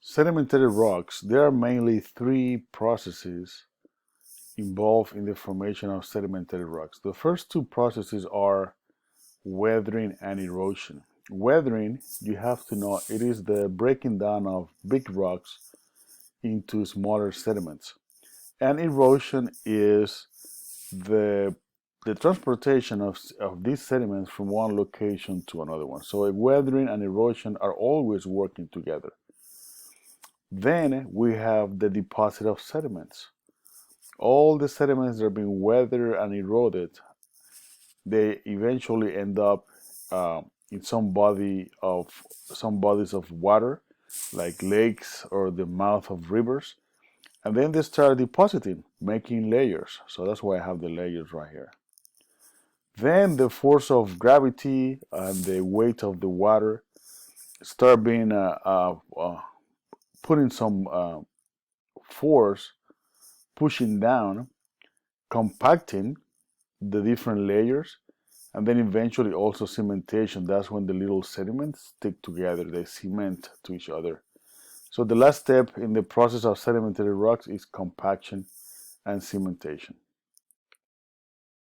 Sedimentary rocks, there are mainly three processes involved in the formation of sedimentary rocks. The first two processes are weathering and erosion. Weathering, you have to know, it is the breaking down of big rocks into smaller sediments. And erosion is the the transportation of these sediments from one location to another one. So weathering and erosion are always working together. Then we have the deposit of sediments. All the sediments that are being weathered and eroded, they eventually end up in some bodies of water, like lakes or the mouth of rivers, and then they start depositing, making layers. So that's why I have the layers right here. Then the force of gravity and the weight of the water start being putting some force, pushing down, compacting the different layers, and then eventually also cementation. That's when the little sediments stick together, they cement to each other. So the last step in the process of sedimentary rocks is compaction and cementation.